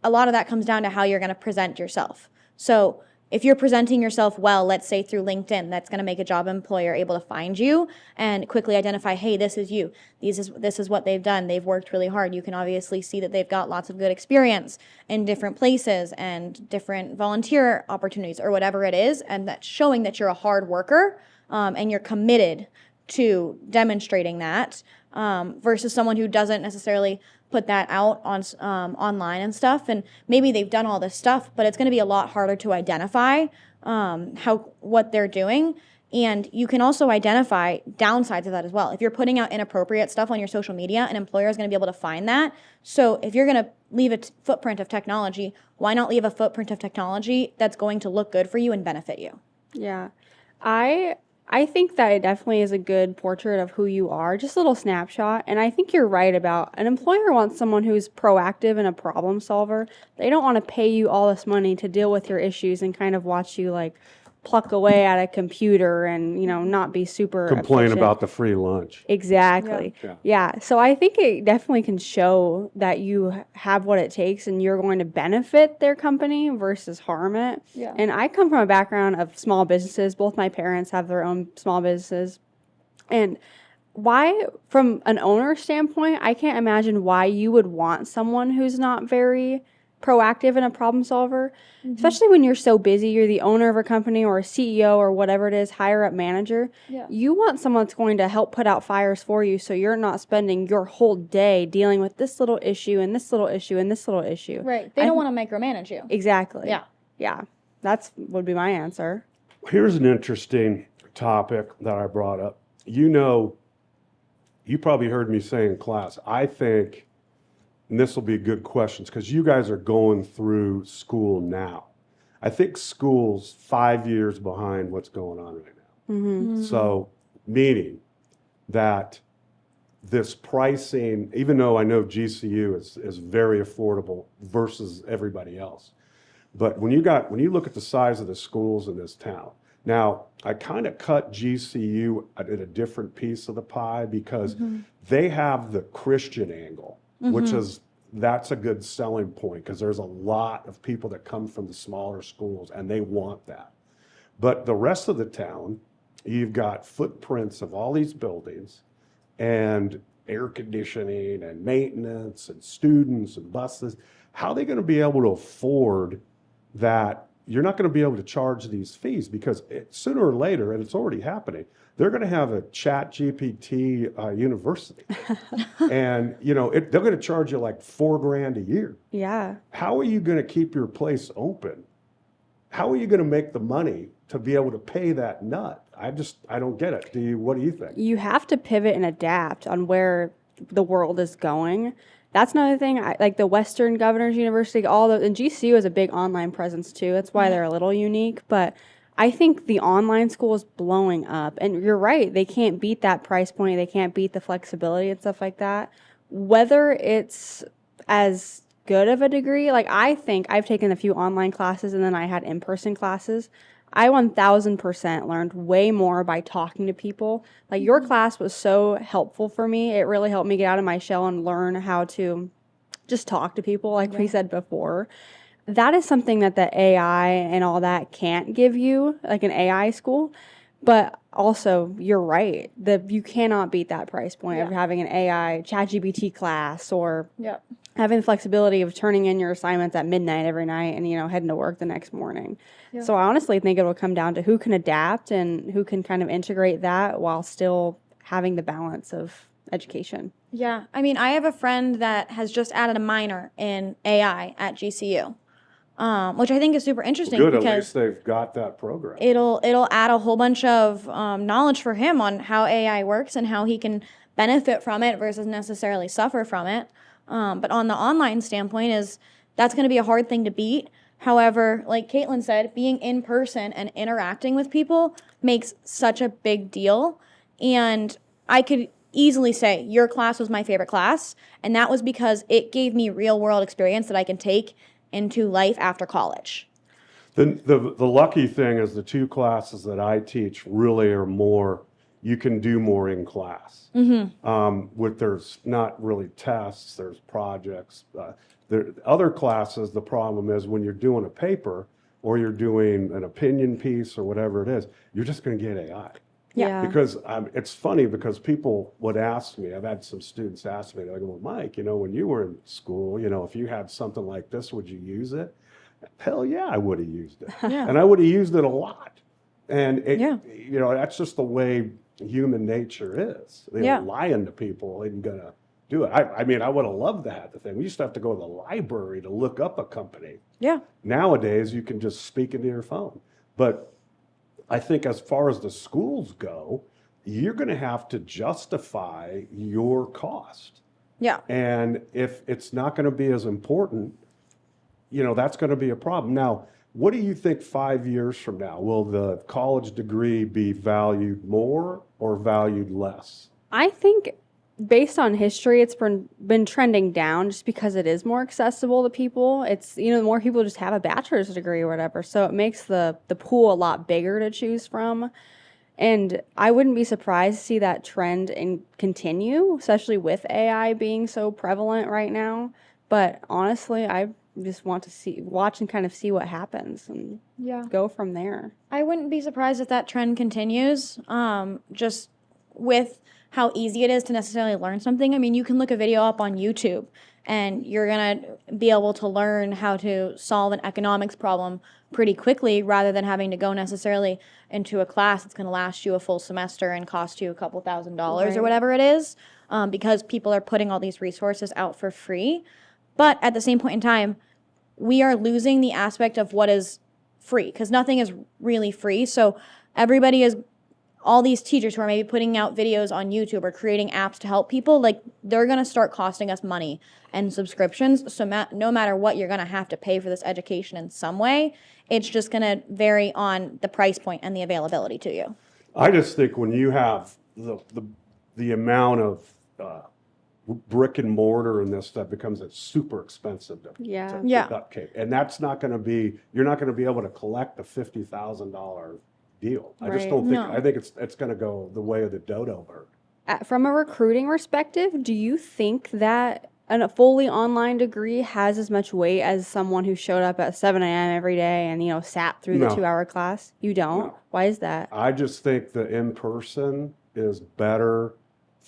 a lot of that comes down to how you're going to present yourself. So if you're presenting yourself well, let's say through LinkedIn, that's going to make a job employer able to find you and quickly identify, hey, this is you. This is what they've done. They've worked really hard. You can obviously see that they've got lots of good experience in different places and different volunteer opportunities or whatever it is. And that's showing that you're a hard worker and you're committed to demonstrating that versus someone who doesn't necessarily put that out on online and stuff, and maybe they've done all this stuff, but it's going to be a lot harder to identify what they're doing. And you can also identify downsides of that as well. If you're putting out inappropriate stuff on your social media, an employer is going to be able to find that. So if you're going to leave a footprint of technology, why not leave a footprint of technology that's going to look good for you and benefit you? yeah, I think that it definitely is a good portrait of who you are, just a little snapshot. And I think you're right about an employer wants someone who's proactive and a problem solver. They don't want to pay you all this money to deal with your issues and kind of watch you like pluck away at a computer and, not be super Complain efficient. about the free lunch. Exactly. Yeah. So I think it definitely can show that you have what it takes and you're going to benefit their company versus harm it. Yeah. And I come from a background of small businesses. Both my parents have their own small businesses. And why, from an owner standpoint, I can't imagine why you would want someone who's not very proactive and a problem solver, especially when you're so busy. You're the owner of a company or a CEO or whatever it is, higher up manager. Yeah. You want someone that's going to help put out fires for you so you're not spending your whole day dealing with this little issue and this little issue and this little issue. Right. They don't want to micromanage you. Exactly. Yeah. Yeah. That's would be my answer. Here's an interesting topic that I brought up. You probably heard me say in class, I think, and this will be good questions because you guys are going through school now. I think school's 5 years behind what's going on right now. So, meaning that this pricing, even though I know GCU is very affordable versus everybody else, but when you look at the size of the schools in this town, now I kind of cut GCU at a different piece of the pie because they have the Christian angle, which that's a good selling point because there's a lot of people that come from the smaller schools and they want that. But the rest of the town, you've got footprints of all these buildings and air conditioning and maintenance and students and buses. How are they going to be able to afford that? You're not going to be able to charge these fees because sooner or later, and it's already happening, they're going to have a Chat GPT university. And, they're going to charge you like $4,000 a year. Yeah. How are you going to keep your place open? How are you going to make the money to be able to pay that nut? I don't get it. What do you think? You have to pivot and adapt on where the world is going. that's another thing. Like the Western Governors University, and GCU has a big online presence too. That's why they're a little unique. But I think the online school is blowing up. And you're right, they can't beat that price point. They can't beat the flexibility and stuff like that. Whether it's as good of a degree, like I think I've taken a few online classes and then I had in-person classes. I 1000% learned way more by talking to people. Like your class was so helpful for me. It really helped me get out of my shell and learn how to just talk to people, like we said before. That is something that the AI and all that can't give you, like an AI school. But also, you're right. You cannot beat that price point of having an AI ChatGPT class or having the flexibility of turning in your assignments at midnight every night and, heading to work the next morning. Yeah. So I honestly think it will come down to who can adapt and who can kind of integrate that while still having the balance of education. Yeah. I mean, I have a friend that has just added a minor in AI at GCU. Which I think is super interesting. Good, because at least they've got that program. It'll add a whole bunch of knowledge for him on how AI works and how he can benefit from it versus necessarily suffer from it. But on the online standpoint, that's going to be a hard thing to beat. However, like Kaitlyn said, being in person and interacting with people makes such a big deal. And I could easily say your class was my favorite class, and that was because it gave me real world experience that I can take into life after college. The lucky thing is the two classes that I teach really are more, you can do more in class. There's not really tests, there's projects. Other classes, the problem is when you're doing a paper or you're doing an opinion piece or whatever it is, you're just going to get AI. Yeah. Because it's funny because people would ask me, I've had some students ask me, they go, well, Mike, when you were in school, if you had something like this, would you use it? Hell yeah, I would have used it. And I would have used it a lot. And that's just the way human nature is. Lying to people isn't going to do it. I mean, I would have loved to have the thing. We used to have to go to the library to look up a company. Yeah. Nowadays, you can just speak into your phone. But I think as far as the schools go, you're going to have to justify your cost. Yeah. And if it's not going to be as important, that's going to be a problem. Now, what do you think 5 years from now? Will the college degree be valued more or valued less? I think based on history, it's been trending down just because it is more accessible to people. It's, more people just have a bachelor's degree or whatever. So it makes the pool a lot bigger to choose from. And I wouldn't be surprised to see that trend continue, especially with AI being so prevalent right now. But honestly, I just want to watch and kind of see what happens and go from there. I wouldn't be surprised if that trend continues, just with how easy it is to necessarily learn something. I mean, you can look a video up on YouTube and you're going to be able to learn how to solve an economics problem pretty quickly rather than having to go necessarily into a class that's going to last you a full semester and cost you a couple $1,000s or whatever it is, because people are putting all these resources out for free. But at the same point in time, we are losing the aspect of what is free because nothing is really free. So all these teachers who are maybe putting out videos on YouTube or creating apps to help people, like they're going to start costing us money and subscriptions. So no matter what, you're going to have to pay for this education in some way. It's just going to vary on the price point and the availability to you. I just think when you have the amount of brick and mortar and this stuff becomes super expensive to duplicate. And that's not going to be, you're not going to be able to collect a $50,000 deal. I just don't think, I think it's going to go the way of the dodo bird. From a recruiting perspective, do you think that a fully online degree has as much weight as someone who showed up at 7 a.m. every day and, sat through the 2-hour class? You don't? No. Why is that? I just think the in-person is better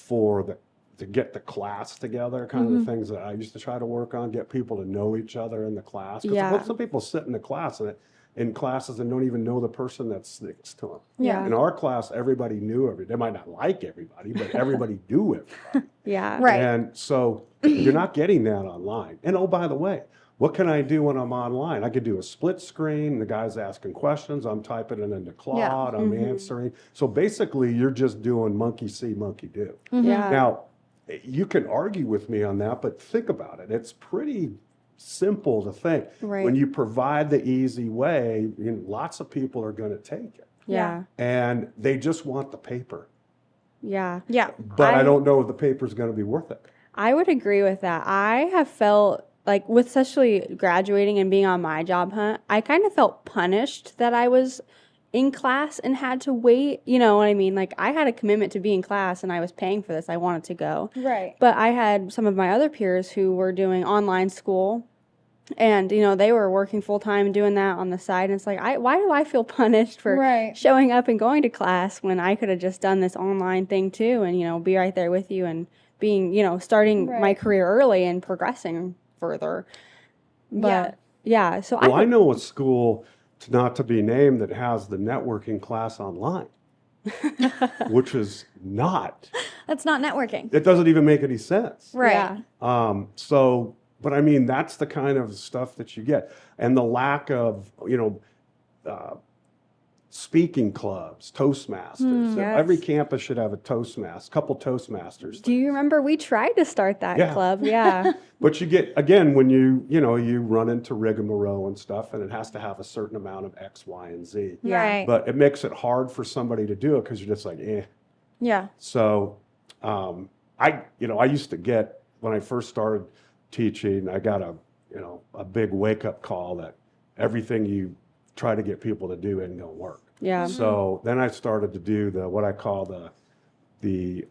to get the class together, kind of the things that I used to try to work on, get people to know each other in the class. Because some people sit in the class in classes and don't even know the person that's next to them. Yeah. In our class, everybody knew everybody. They might not like everybody, but everybody knew everybody. Yeah. Right. And so you're not getting that online. And oh, by the way, what can I do when I'm online? I could do a split screen. The guy's asking questions. I'm typing it into Claude. I'm answering. So basically, you're just doing monkey see, monkey do. Yeah. Now, you can argue with me on that, but think about it. It's pretty simple to think. Right. When you provide the easy way, lots of people are going to take it. Yeah. And they just want the paper. Yeah. Yeah. But I don't know if the paper's going to be worth it. I would agree with that. I have felt like, with especially graduating and being on my job hunt, I kind of felt punished that I was in class and had to wait. You know what I mean? Like, I had a commitment to be in class and I was paying for this. I wanted to go. Right. But I had some of my other peers who were doing online school, and, you know, they were working full time and doing that on the side. And it's like, why do I feel punished for Right. showing up and going to class when I could have just done this online thing too, and, you know, be right there with you and being, you know, starting my Right. career early and progressing further. But yeah, so Well, I know a school, not to be named, that has the networking class online, which is not. That's not networking. It doesn't even make any sense. Right. Yeah. But I mean, that's the kind of stuff that you get. And the lack of, speaking clubs, Toastmasters. Yes. Every campus should have a couple Toastmasters. Do you remember we tried to start that Yeah. club? Yeah. But you get, again, when you run into rigmarole and stuff, and it has to have a certain amount of X, Y, and Z. Yeah. Right. But it makes it hard for somebody to do it because you're just like, eh. Yeah. So, I used to get, when I first started teaching, I got a big wake up call that everything you try to get people to do isn't going to work. Yeah. So then I started to do what I call the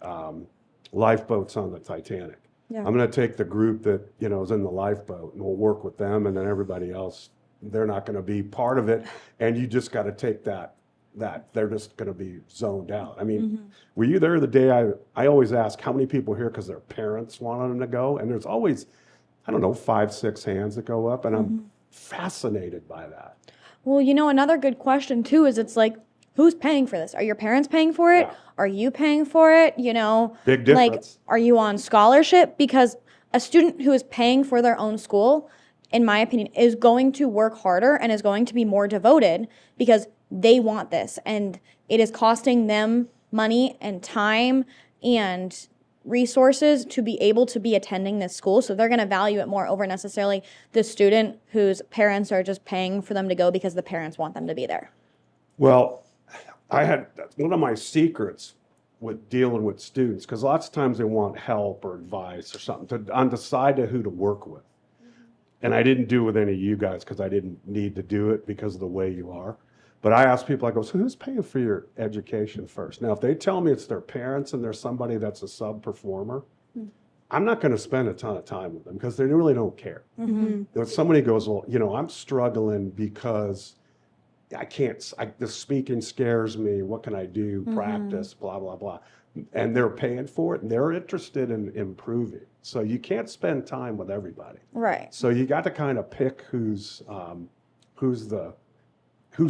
lifeboats on the Titanic. Yeah. I'm going to take the group that is in the lifeboat, and we'll work with them, and then everybody else, they're not going to be part of it, and you just got to take that they're just going to be zoned out. I mean, were you there the day I always ask how many people here because their parents wanted them to go, and there's always, I don't know, 5, 6 hands that go up, and I'm fascinated by that. Well, another good question too is, it's like, who's paying for this? Are your parents paying for it? Yeah. Are you paying for it? Big like, difference. are you on scholarship? Because a student who is paying for their own school, in my opinion, is going to work harder and is going to be more devoted because they want this, and it is costing them money and time and resources to be able to be attending this school. So they're going to value it more over necessarily the student whose parents are just paying for them to go because the parents want them to be there. Well, that's one of my secrets with dealing with students, because lots of times they want help or advice or something to decide who to work with. And I didn't do it with any of you guys because I didn't need to do it because of the way you are. But I ask people, I go, so who's paying for your education first? Now, if they tell me it's their parents and there's somebody that's a sub-performer, I'm not going to spend a ton of time with them because they really don't care. If somebody goes, well, I'm struggling because I can't, the speaking scares me. What can I do? Practice, blah, blah, blah. And they're paying for it and they're interested in improving. So you can't spend time with everybody. Right. So you got to kind of pick who's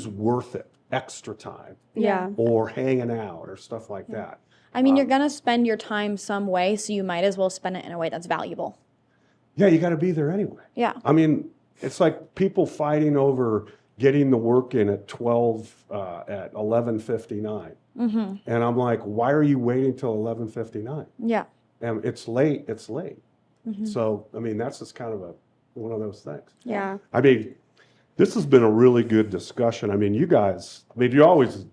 worth it, extra time, Yeah. or hanging out or stuff like that. I mean, you're going to spend your time some way, so you might as well spend it in a way that's valuable. Yeah, you got to be there anyway. Yeah. I mean, it's like people fighting over getting the work in at 11:59. And I'm like, why are you waiting till 11:59? Yeah. And it's late, it's late. So, I mean, that's just kind of one of those things. Yeah. I mean, this has been a really good discussion. I mean, you guys, you're always,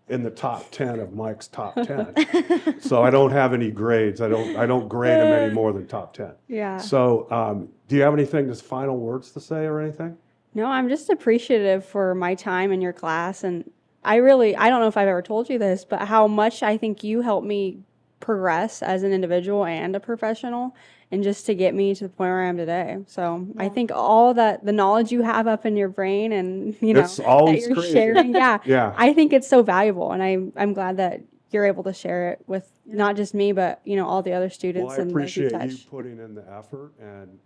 in the top 10 of Mike's top 10. So I don't have any grades. I don't grade them any more than top 10. Yeah. So do you have anything, just final words to say or anything? No, I'm just appreciative for my time in your class. And I don't know if I've ever told you this, but how much I think you helped me progress as an individual and a professional, and just to get me to the point where I am today. So I think all that, the knowledge you have up in your brain and, It's that always you're crazy. sharing. Yeah. Yeah. I think it's so valuable. And I'm glad that you're able to share it with not just me, but, all the other students. Well, I and that appreciate you touch. putting in the effort, and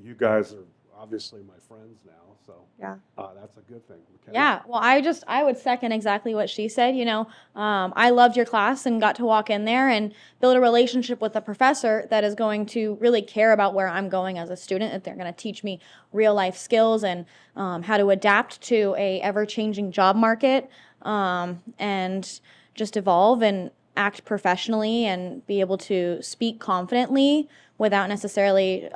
you guys are obviously my friends now, so Yeah. that's a good thing. McKenna? Yeah, well, I would second exactly what she said. I loved your class and got to walk in there and build a relationship with a professor that is going to really care about where I'm going as a student, that they're going to teach me real life skills and how to adapt to a ever changing job market and just evolve. And act professionally and be able to speak confidently without necessarily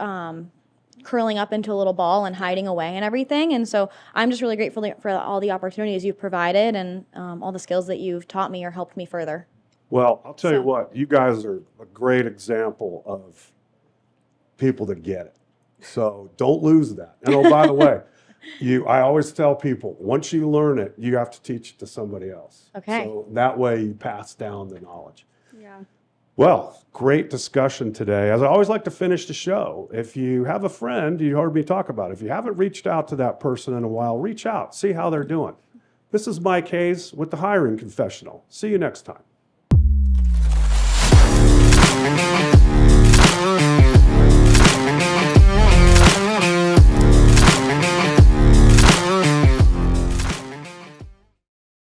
curling up into a little ball and hiding away and everything. And so I'm just really grateful for all the opportunities you've provided and all the skills that you've taught me or helped me further. Well, I'll tell you So- what, you guys are a great example of people that get it. So don't lose that. And oh, by the way, I always tell people, once you learn it, you have to teach it to somebody else. Okay. So that way you pass down the knowledge. Yeah. Well, great discussion today. As I always like to finish the show, if you have a friend, you heard me talk about it, if you haven't reached out to that person in a while, reach out, see how they're doing. This is Mike Hayes with the Hiring Confessional. See you next time.